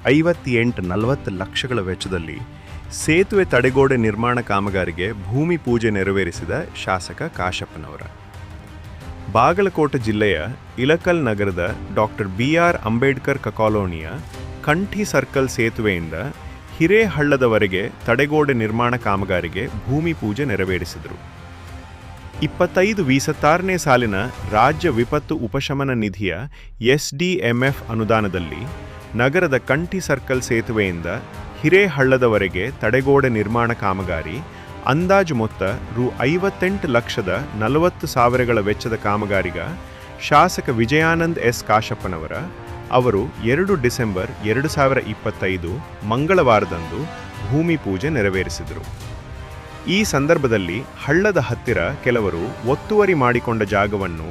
58-40 ಲಕ್ಷಗಳ ವೆಚ್ಚದಲ್ಲಿ ಸೇತುವೆ ತಡೆಗೋಡೆ ನಿರ್ಮಾಣ ಕಾಮಗಾರಿಗೆ ಭೂಮಿ ಪೂಜೆ ನೆರವೇರಿಸಿದ ಶಾಸಕ ಕಾಶಪ್ಪನವರ. ಬಾಗಲಕೋಟೆ ಜಿಲ್ಲೆಯ ಇಳಕಲ್ ನಗರದ ಡಾಕ್ಟರ್ BR ಅಂಬೇಡ್ಕರ್ ಕಾಲೋನಿಯ ಕಂಠಿ ಸರ್ಕಲ್ ಸೇತುವೆಯಿಂದ ಹಿರೇಹಳ್ಳದವರೆಗೆ ತಡೆಗೋಡೆ ನಿರ್ಮಾಣ ಕಾಮಗಾರಿಗೆ ಭೂಮಿ ಪೂಜೆ ನೆರವೇರಿಸಿದರು. 25-26ನೇ ಸಾಲಿನ ರಾಜ್ಯ ವಿಪತ್ತು ಉಪಶಮನ ನಿಧಿಯ SDMF ಅನುದಾನದಲ್ಲಿ ನಗರದ ಕಂಠಿ ಸರ್ಕಲ್ ಸೇತುವೆಯಿಂದ ಹಿರೇಹಳ್ಳದವರೆಗೆ ತಡೆಗೋಡೆ ನಿರ್ಮಾಣ ಕಾಮಗಾರಿ ಅಂದಾಜು ಮೊತ್ತ ರು. 58,40,40,000 ವೆಚ್ಚದ ಕಾಮಗಾರಿಗ ಶಾಸಕ ವಿಜಯಾನಂದ್ S. ಕಾಶಪ್ಪನವರ ಅವರು 2 ಡಿಸೆಂಬರ್ 2025 ಮಂಗಳವಾರದಂದು ಭೂಮಿ ಪೂಜೆ ನೆರವೇರಿಸಿದರು. ಈ ಸಂದರ್ಭದಲ್ಲಿ ಹಳ್ಳದ ಹತ್ತಿರ ಕೆಲವರು ಒತ್ತುವರಿ ಮಾಡಿಕೊಂಡ ಜಾಗವನ್ನು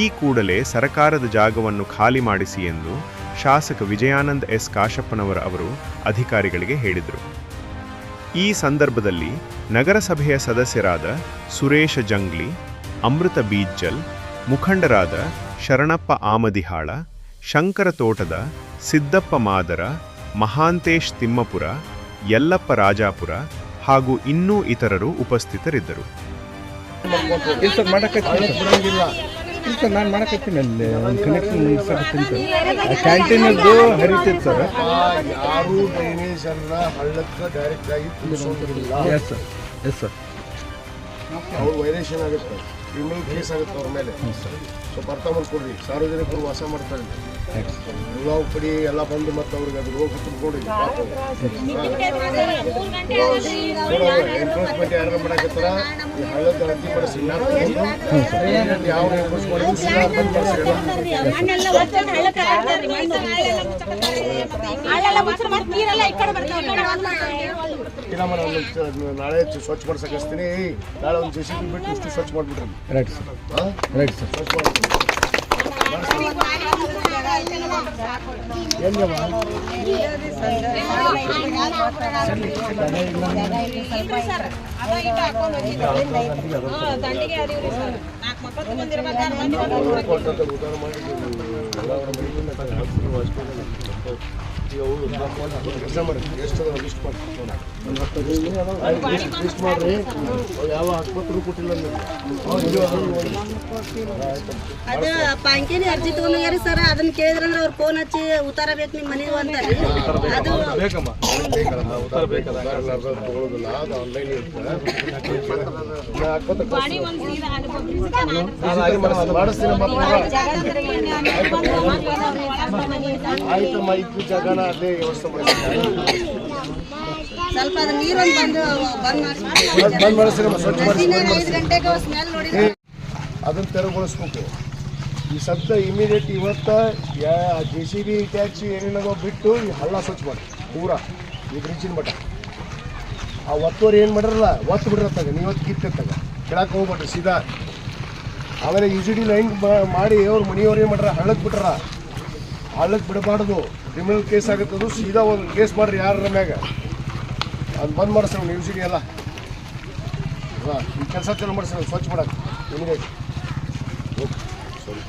ಈ ಕೂಡಲೇ ಸರಕಾರದ ಜಾಗವನ್ನು ಖಾಲಿ ಮಾಡಿಸಿ ಎಂದು ಶಾಸಕ ವಿಜಯಾನಂದ್ S. ಕಾಶಪ್ಪನವರ ಅವರು ಅಧಿಕಾರಿಗಳಿಗೆ ಹೇಳಿದರು. ಈ ಸಂದರ್ಭದಲ್ಲಿ ನಗರಸಭೆಯ ಸದಸ್ಯರಾದ ಸುರೇಶ ಜಂಗ್ಲಿ, ಅಮೃತ ಬೀಜ್ಜಲ್, ಮುಖಂಡರಾದ ಶರಣಪ್ಪ ಆಮದಿಹಾಳ, ಶಂಕರ ತೋಟದ, ಸಿದ್ದಪ್ಪ ಮಾದರ, ಮಹಾಂತೇಶ್ ತಿಮ್ಮಪುರ, ಯಲ್ಲಪ್ಪ ರಾಜಾಪುರ ಹಾಗೂ ಇನ್ನೂ ಇತರರು ಉಪಸ್ಥಿತರಿದ್ದರು. ನಾನು ಮಾಡಕತ್ತೀನಿ ಅಲ್ಲಿ ಒಂದು ಕನೆಕ್ಷನ್ ಮುಗಿಸ್ತೀನಿ ಸರ್. ಕ್ಯಾಂಟೀನದ್ದು ಹರಿತೈತೆ ಸರ್. ಯಾರು ಡ್ರೈನೇಜ್ ಅನ್ನ ಹಳ್ಳಕ್ಕೆ ಡೈರೆಕ್ಟ್ ಆಗಿ ತುಂಬಿಸೋದಿಲ್ಲ. Yes sir, yes sir. ಅವ್ರು ವೈಲೇಷನ್ ಆಗುತ್ತೆ, ಕ್ರಿಮಿನಲ್ ಕೇಸ್ ಆಗುತ್ತೆ ಅವ್ರ ಮೇಲೆ. ಸ್ವಲ್ಪ ಅರ್ಥ ಮಾಡ್ಕೊಡ್ರಿ, ಸಾರ್ವಜನಿಕರು ವಾಸ ಮಾಡ್ತಾರೆ, ಮುಲಾವು ಪಡಿ ಎಲ್ಲ ಬಂದು ಮತ್ತು ಅವ್ರಿಗೆ ಅದು ರೋಗ ತುಂಬಿಕೊಡಿ. ಎನ್ಫೋರ್ಸ್ಮೆಂಟ್ ಯಾರು ಮಾಡಕತ್ತಾರ ಈ ಹಳ್ಳದ ರದ್ದಿ ಮಾಡಿಸಿ ಯಾವ ಎನ್ಫೋರ್ಸ್ ಮಾಡಿದ್ರು ನಾಳೆ ಸ್ವಚ್ಛ ಮಾಡ್ಸಕ್ಕೆ ಹಚ್ತೀನಿ. ನಾಳೆ ಒಂದು JCB ಬಿಟ್ಟು ಇಷ್ಟು ಸ್ವಚ್ಛ ಮಾಡಿಬಿಟ್ರಿ. Right sir, right sir. ಸ್ವಚ್ಛ ಮಾಡಿ ಕೆಲಸ ಮಾಡಿ ಎಷ್ಟು ಲಿಸ್ಟ್ ಮಾಡಿರಿ. ಯಾವ ಆಸ್ಪತ್ರೆ ಕೊಟ್ಟಿಲ್ಲ ಅದು ಪಾಂಕಿನಿ ಅರ್ಜಿ ತಗೊಂಡ್ರಿ ಸರ್. ಅದನ್ನ ಕೇಳಿದ್ರಂದ್ರೆ ಅವ್ರು ಫೋನ್ ಹಚ್ಚಿ ಉತ್ತರ ಬೇಕು ನಿಮ್ಮ ಮನೆಗೆ ಅಂತಾರೆ. ಅದು ತಗೊಳ್ಳೋದಿಲ್ಲ, ಅದು ಆನ್ಲೈನ್ ಇರ್ತದೆ. ಆಯ್ತಮ್ಮ, ಇದ್ದು ಜಾಗನ ಅಲ್ಲೇ ವ್ಯವಸ್ಥೆ ಮಾಡಿ ಸ್ವಲ್ಪ ಅದು ನೀರೊಂದು ಬಂದ್ ಮಾಡಿಸಿ ಸ್ವಚ್ಛ ಮಾಡಿಸಿ 5 ಗಂಟೆಗೆ ಸ್ಮೆಲ್ ನೋಡಿ ಅದನ್ನು ತೆರವುಗೊಳಿಸ್ಬೇಕು. ಈ ಸದ್ದ ಇಮಿಡಿಯೇಟ್ ಇವತ್ತು JCB ಟ್ಯಾಕ್ಸ್ ಏನೇನೋ ಬಿಟ್ಟು ಈ ಹಳ್ಳ ಸ್ವಚ್ಛ ಮಾಡಿ ಪೂರಾ ಈ ಬ್ರಿಡ್ಜಿನ ಮಟ್ಟ. ಆ ಒತ್ತುವರಿ ಏನು ಮಾಡಿರಲ್ಲ ಒತ್ತು ಬಿಡಿರತ್ತಾಗ, ನೀವತ್ತು ಕಿತ್ತಿರ್ತಾಗ ಕೆಳಕ್ಕೆ ಹೋಗ್ಬಿಟ್ರಿ ಸೀದಾ. ಆಮೇಲೆ UGD ಲೈನ್ ಮಾಡಿ ಅವ್ರ ಮನೆಯವ್ರು ಏನು ಮಾಡ್ರ ಹಳ್ಳಕ್ಕೆ ಬಿಟ್ರ. ಹಳ್ಳಕ್ಕೆ ಬಿಡಬಾರ್ದು, ಕ್ರಿಮಿನಲ್ ಕೇಸ್ ಆಗುತ್ತದು. ಸೀದಾ ಒಂದು ಕೇಸ್ ಮಾಡಿರಿ ಯಾರ ಮ್ಯಾಗ, ಅದು ಬಂದ್ ಮಾಡಿಸ್ರಿ UGD ಎಲ್ಲ. ಈ ಕೆಲಸ ಚಾಲು ಮಾಡಿಸ್ರಿ ಸ್ವಚ್ಛ ಮಾಡಕ್ಕೆ ಇಮಿಡಿಯೇಟ್. ಸ್ವಚ್ಛ